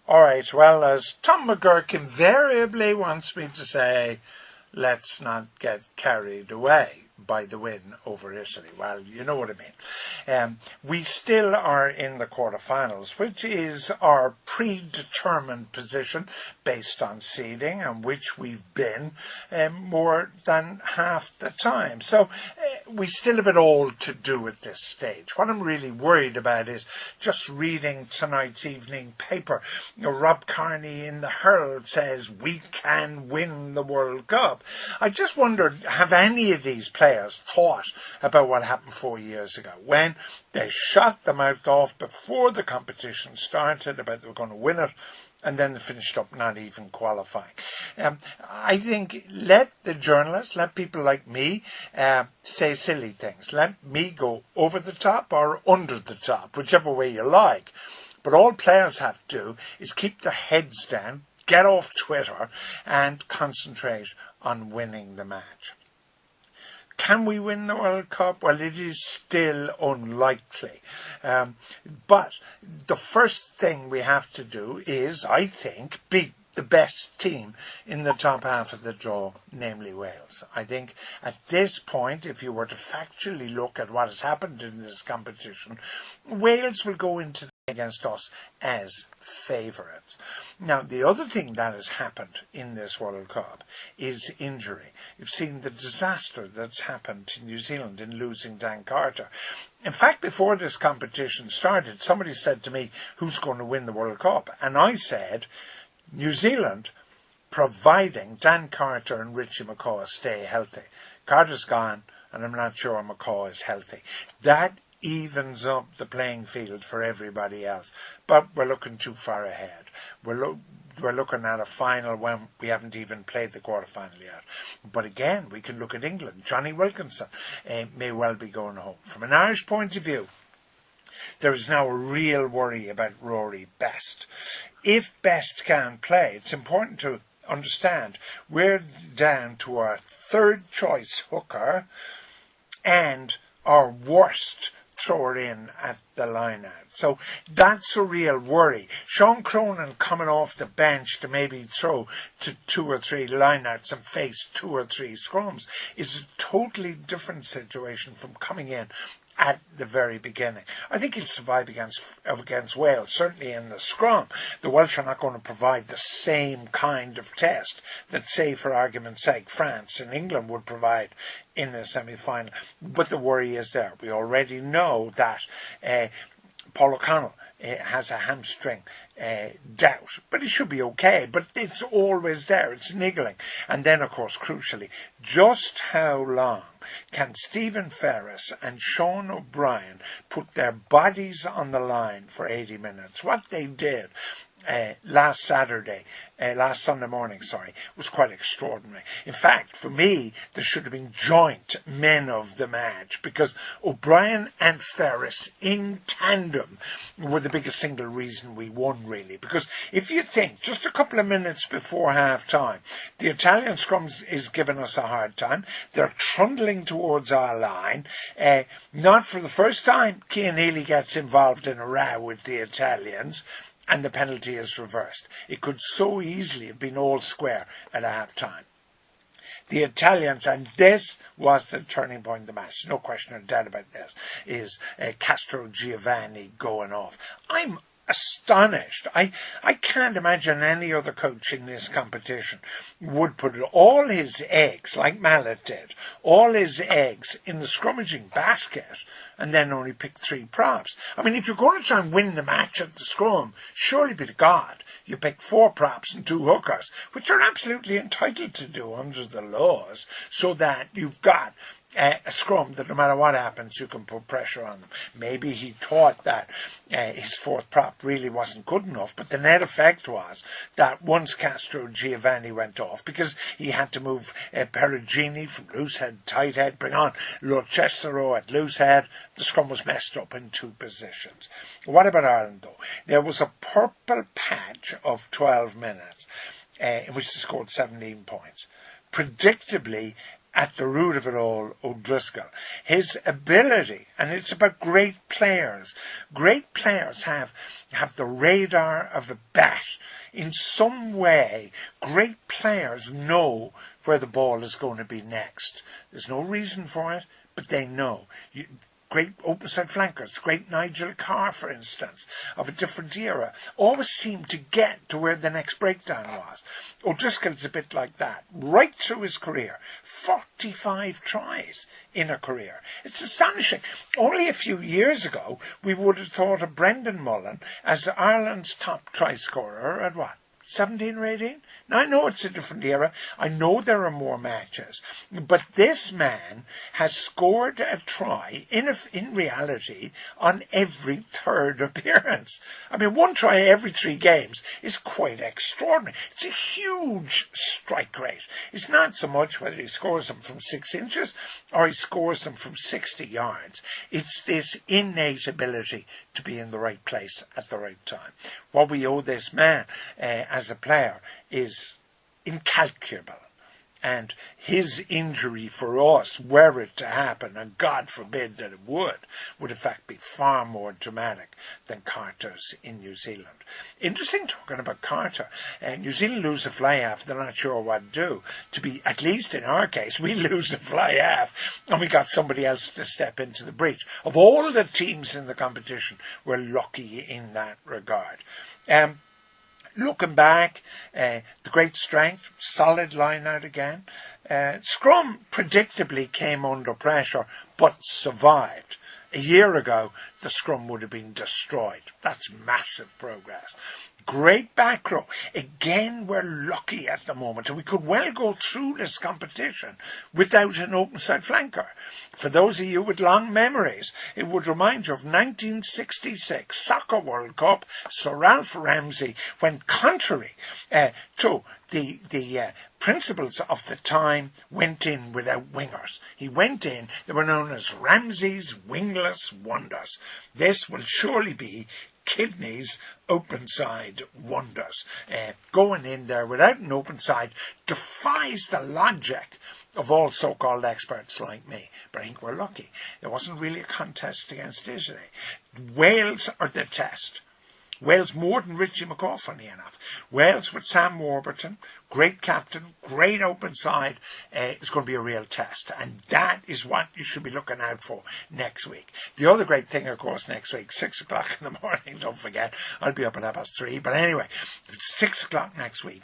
All right, well, as Tom McGurk invariably wants me to say, let's not get carried away by the win over Italy. Well, you know what I mean. We still are in the quarterfinals, which is our predetermined position based on seeding, and which we've been more than half the time. So we still have it all to do at this stage. What I'm really worried about is just reading tonight's evening paper. Rob Kearney in the Herald says we can win the World Cup. I just wondered, have any of these players thought about what happened 4 years ago when they shot the mouth off before the competition started about they were going to win it, and then they finished up not even qualifying? I think let the journalists, let people like me say silly things. Let me go over the top or under the top, whichever way you like. But all players have to do is keep their heads down, get off Twitter, and concentrate on winning the match. Can we win the World Cup? Well, it is still unlikely. But the first thing we have to do is, I think, beat the best team in the top half of the draw, namely Wales. I think at this point, if you were to factually look at what has happened in this competition, Wales will go into against us as favourites. Now, the other thing that has happened in this World Cup is injury. You've seen the disaster that's happened in New Zealand in losing Dan Carter. In fact, before this competition started, somebody said to me, who's going to win the World Cup? And I said, New Zealand, providing Dan Carter and Richie McCaw stay healthy. Carter's gone, and I'm not sure McCaw is healthy. That evens up the playing field for everybody else. But we're looking too far ahead. We're looking at a final when we haven't even played the quarterfinal yet. But again, we can look at England. Johnny Wilkinson may well be going home. From an Irish point of view, there is now a real worry about Rory Best. If Best can't play, it's important to understand we're down to our third choice hooker and our worst thrower in at the line out. So that's a real worry. Sean Cronin coming off the bench to maybe throw to 2 or 3 lineouts and face 2 or 3 scrums is a totally different situation from coming in at the very beginning. I think he'll survive against Wales, certainly in the scrum. The Welsh are not going to provide the same kind of test that, say, for argument's sake, France and England would provide in the semi-final. But the worry is there. We already know that Paul O'Connell has a hamstring doubt, but he should be okay. But it's always there. It's niggling. And then, of course, crucially, just how long can Stephen Ferris and Sean O'Brien put their bodies on the line for 80 minutes? What they did last Sunday morning, was quite extraordinary. In fact, for me, there should have been joint men of the match, because O'Brien and Ferris in tandem were the biggest single reason we won, really. Because if you think, just a couple of minutes before half-time, the Italian scrum is giving us a hard time. They're trundling towards our line. Not for the first time, Cian Healy gets involved in a row with the Italians, and the penalty is reversed. It could so easily have been all square at half-time. The Italians, and this was the turning point of the match, no question or doubt about this, is Castrogiovanni going off. I'm astonished. I can't imagine any other coach in this competition would put all his eggs, like Mallet did, all his eggs in the scrummaging basket and then only pick 3 props. I mean, if you're going to try and win the match at the scrum, surely be to God, you pick 4 props and 2 hookers, which you're absolutely entitled to do under the laws, so that you've got a scrum that no matter what happens, you can put pressure on them. Maybe he thought that his 4th prop really wasn't good enough, but the net effect was that once Castrogiovanni went off, because he had to move Perugini from loose head, tight head, bring on Lo Cesaro at loose head, the scrum was messed up in 2 positions. What about Ireland, though? There was a purple patch of 12 minutes in which they scored 17 points. Predictably, at the root of it all, O'Driscoll. His ability, and it's about great players. Great players have the radar of a bat. In some way, great players know where the ball is going to be next. There's no reason for it, but they know. Great open side flankers, great Nigel Carr, for instance, of a different era, always seemed to get to where the next breakdown was. O'Driscoll's a bit like that, right through his career. 45 tries in a career. It's astonishing. Only a few years ago, we would have thought of Brendan Mullen as Ireland's top try scorer at what? 17 or 18? Now, I know it's a different era. I know there are more matches. But this man has scored a try, in reality, on every third appearance. I mean, one try every 3 games is quite extraordinary. It's a huge strike rate. It's not so much whether he scores them from 6 inches or he scores them from 60 yards. It's this innate ability to be in the right place at the right time. What we owe this man as a player is incalculable. And his injury for us, were it to happen, and God forbid that it would in fact be far more dramatic than Carter's in New Zealand. Interesting talking about Carter. New Zealand lose a fly half, they're not sure what to do. To be, at least in our case, we lose a fly half and we got somebody else to step into the breach. Of all the teams in the competition, we're lucky in that regard. Looking back, the great strength, solid line out again. Scrum predictably came under pressure, but survived. A year ago, the scrum would have been destroyed. That's massive progress. Great back row. Again, we're lucky at the moment, and we could well go through this competition without an open side flanker. For those of you with long memories, it would remind you of 1966 Soccer World Cup, Sir Ralph Ramsey, when contrary to the principles of the time, went in without wingers. He went in, they were known as Ramsey's wingless wonders. This will surely be Kidney's open side wonders. Going in there without an open side defies the logic of all so-called experts like me. But I think we're lucky. There wasn't really a contest against Italy. Wales are the test. Wales more than Richie McCaw, funny enough. Wales with Sam Warburton, great captain, great open side, is going to be a real test. And that is what you should be looking out for next week. The other great thing, of course, next week, 6 o'clock in the morning, don't forget. I'll be up at 3:30. But anyway, 6 o'clock next week,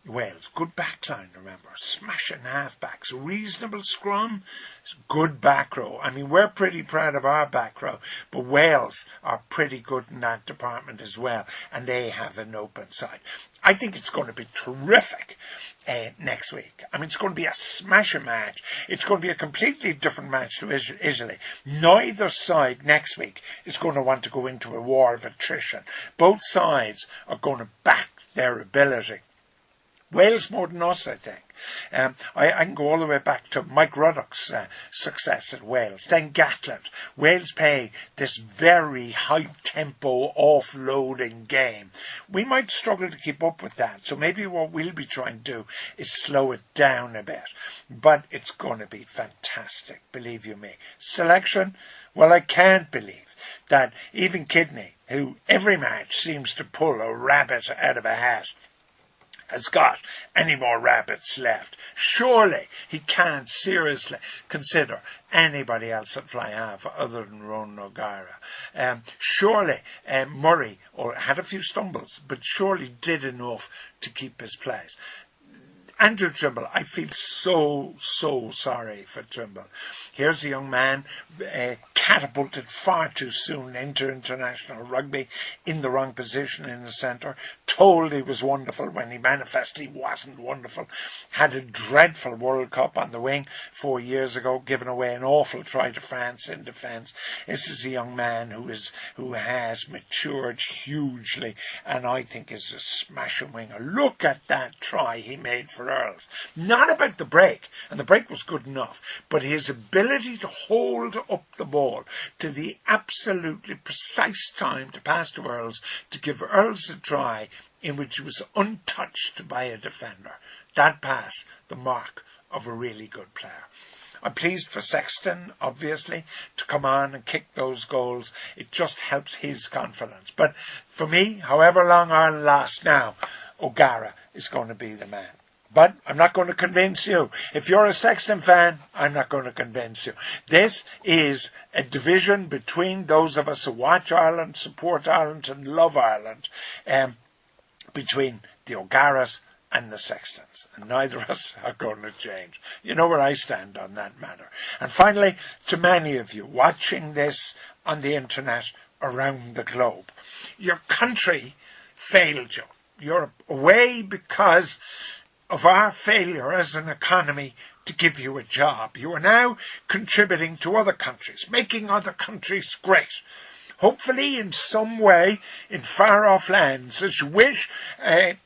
Wales. Good backline, remember. Smashing halfbacks. Reasonable scrum. Good back row. I mean, we're pretty proud of our back row, but Wales are pretty good in that department as well. And they have an open side. I think it's going to be terrific next week. I mean, it's going to be a smasher match. It's going to be a completely different match to Italy. Neither side next week is going to want to go into a war of attrition. Both sides are going to back their ability. Wales more than us, I think. I can go all the way back to Mike Ruddock's success at Wales, then Gatland. Wales play this very high-tempo, offloading game. We might struggle to keep up with that, so maybe what we'll be trying to do is slow it down a bit. But it's going to be fantastic, believe you me. Selection? Well, I can't believe that even Kidney, who every match seems to pull a rabbit out of a hat, has got any more rabbits left. Surely he can't seriously consider anybody else at fly half other than Ronan O'Gara. Surely Murray had a few stumbles, but surely did enough to keep his place. Andrew Trimble, I feel so sorry for Trimble. Here's a young man catapulted far too soon into international rugby, in the wrong position in the centre, told he was wonderful when he manifestly wasn't wonderful, had a dreadful World Cup on the wing 4 years ago, giving away an awful try to France in defence. This is a young man who has matured hugely, and I think is a smashing winger. Look at that try he made for Earls. Not about the break, and the break was good enough, but his ability to hold up the ball to the absolutely precise time to pass to Earls, to give Earls a try in which he was untouched by a defender. That pass, the mark of a really good player. I'm pleased for Sexton, obviously, to come on and kick those goals. It just helps his confidence. But for me, however long Ireland lasts now, O'Gara is going to be the man. But I'm not going to convince you. If you're a Sexton fan, I'm not going to convince you. This is a division between those of us who watch Ireland, support Ireland and love Ireland, between the O'Garas and the Sextons. And neither of us are going to change. You know where I stand on that matter. And finally, to many of you watching this on the internet around the globe, your country failed you. You're away because of our failure as an economy to give you a job. You are now contributing to other countries, making other countries great. Hopefully in some way in far-off lands, as you wish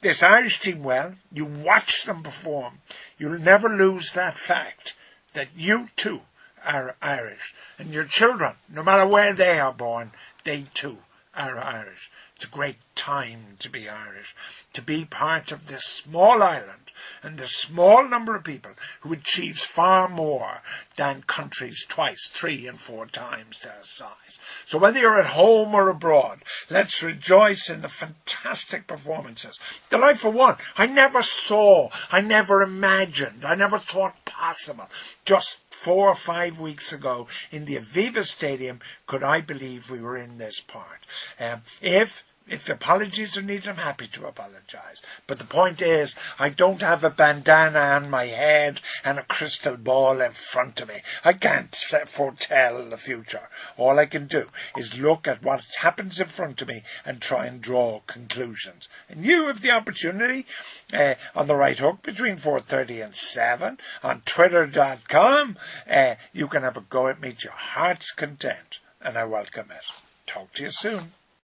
this Irish team well, you watch them perform. You'll never lose that fact that you too are Irish. And your children, no matter where they are born, they too are Irish. It's a great time to be Irish, to be part of this small island and the small number of people who achieves far more than countries twice, 3 and 4 times their size. So whether you're at home or abroad, let's rejoice in the fantastic performances that I, for one, I never saw, I never imagined, I never thought possible. Just 4 or 5 weeks ago in the Aviva Stadium could I believe we were in this part. If apologies are needed, I'm happy to apologise. But the point is, I don't have a bandana on my head and a crystal ball in front of me. I can't foretell the future. All I can do is look at what happens in front of me and try and draw conclusions. And you have the opportunity on the Right Hook between 4:30 and 7 on twitter.com. You can have a go at me to your heart's content, and I welcome it. Talk to you soon.